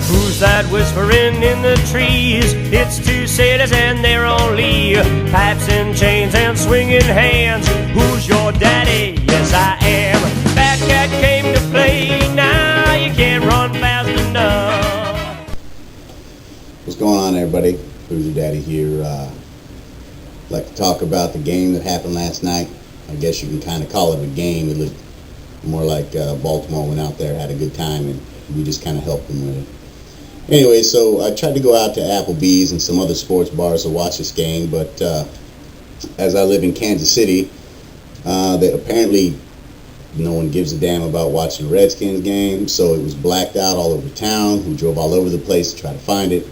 Who's that whispering in the trees? It's two sailors and they're on lee. Pipes and chains and swinging hands. Who's your daddy? Yes, I am. Fat cat came to play. Now you can't run fast enough. What's going on, everybody? Who's your daddy here? I'd like to talk about the game that happened last night. I guess you can kind of call it a game. It looked more like Baltimore went out there, had a good time, and we just kind of helped them with it. Anyway, so I tried to go out to Applebee's and some other sports bars to watch this game, but as I live in Kansas City, that apparently no one gives a damn about watching the Redskins game, so it was blacked out all over town. We drove all over the place to try to find it.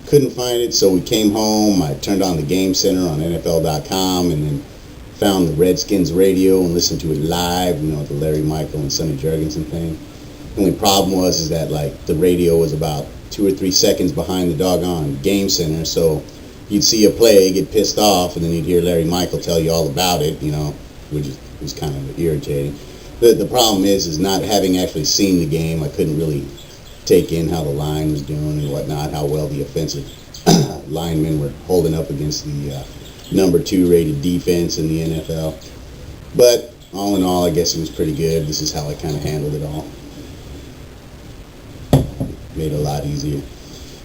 Couldn't find it, so we came home. I turned on the Game Center on NFL.com and then found the Redskins radio and listened to it live, you know, the Larry Michael and Sonny Jurgensen thing. The only problem was that like the radio was about 2 or 3 seconds behind the doggone Game Center, so you'd see a play, get pissed off, and then you'd hear Larry Michael tell you all about it, you know, which was kind of irritating. The problem is not having actually seen the game, I couldn't really take in how the line was doing and whatnot, how well the offensive linemen were holding up against the number 2 rated defense in the NFL. But all in all, I guess it was pretty good. This is how I kind of handled it all. Made it a lot easier.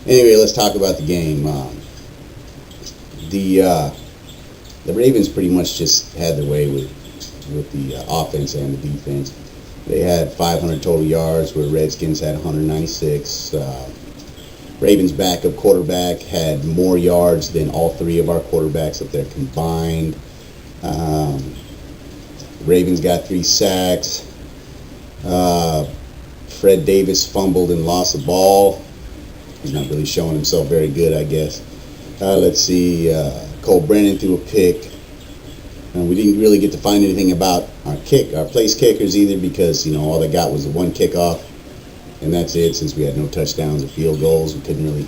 Anyway, let's talk about the game. The Ravens pretty much just had their way with the offense and the defense. They had 500 total yards, where Redskins had 196. Ravens' backup quarterback had more yards than all 3 of our quarterbacks up there combined. Ravens got 3 sacks. Fred Davis fumbled and lost the ball. He's not really showing himself very good, I guess. Let's see. Cole Brennan threw a pick. We didn't really get to find anything about our place kickers either, because, you know, all they got was the 1 kickoff, and that's it. Since we had no touchdowns or field goals, we couldn't really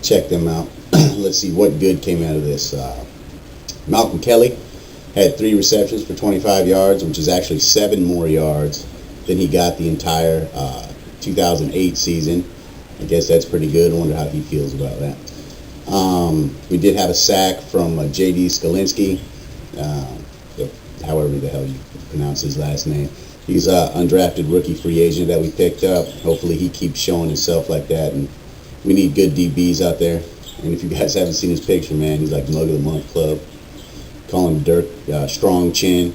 check them out. Let's see what good came out of this. Malcolm Kelly had 3 receptions for 25 yards, which is actually 7 more yards than he got the entire 2008 season. I guess that's pretty good. I wonder how he feels about that. We did have a sack from J.D. Skolinski, however the hell you pronounce his last name. He's an undrafted rookie free agent that we picked up. Hopefully he keeps showing himself like that, and we need good DBs out there. And if you guys haven't seen his picture, man, he's like Mug of the Month Club. Call him Dirk Strong Chin.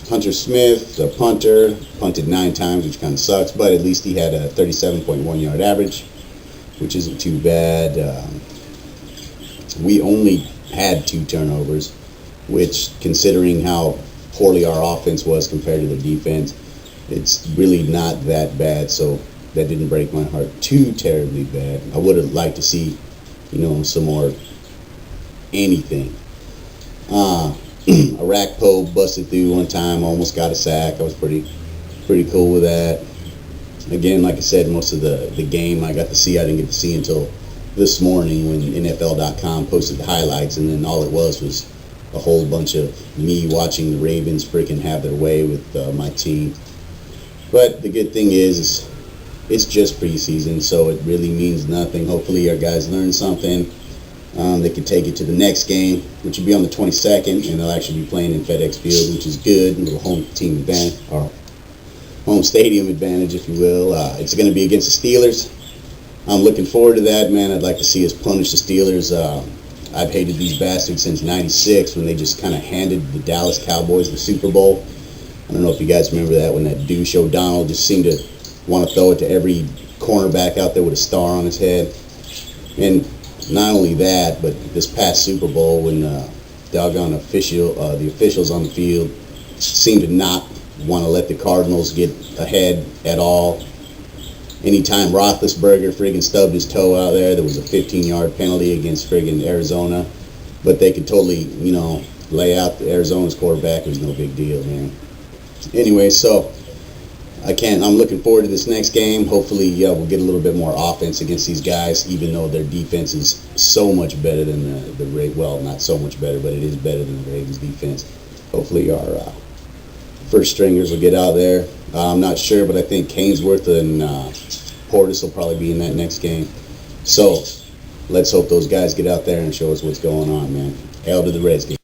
Hunter Smith, the punter, punted 9 times, which kind of sucks, but at least he had a 37.1 yard average, which isn't too bad. We only had 2 turnovers, which, considering how poorly our offense was compared to the defense, it's really not that bad, so that didn't break my heart too terribly bad. I would have liked to see, you know, some more anything. Arakpo busted through 1 time, almost got a sack. I was pretty cool with that. Again, like I said, most of the game I got to see, I didn't get to see until this morning when NFL.com posted the highlights, and then all it was a whole bunch of me watching the Ravens freaking have their way with my team. But the good thing is it's just preseason, so it really means nothing. Hopefully our guys learn something. They can take it to the next game, which will be on the 22nd, and they'll actually be playing in FedEx Field, which is good. A little home team advantage, or home stadium advantage, if you will. It's going to be against the Steelers. I'm looking forward to that, man. I'd like to see us punish the Steelers. I've hated these bastards since '96, when they just kind of handed the Dallas Cowboys the Super Bowl. I don't know if you guys remember that, when that douche O'Donnell just seemed to want to throw it to every cornerback out there with a star on his head. And not only that, but this past Super Bowl, when the officials on the field seemed to not want to let the Cardinals get ahead at all. Anytime Roethlisberger friggin' stubbed his toe out there was a 15-yard penalty against friggin' Arizona. But they could totally, you know, lay out Arizona's quarterback. It was no big deal, man. Anyway, so I'm looking forward to this next game. Hopefully, we'll get a little bit more offense against these guys, even though their defense is so much better than the Ravens. Well, not so much better, but it is better than the Ravens' defense. Hopefully, our first stringers will get out there. I'm not sure, but I think Hainsworth and Portis will probably be in that next game. So let's hope those guys get out there and show us what's going on, man. L to the Redskins.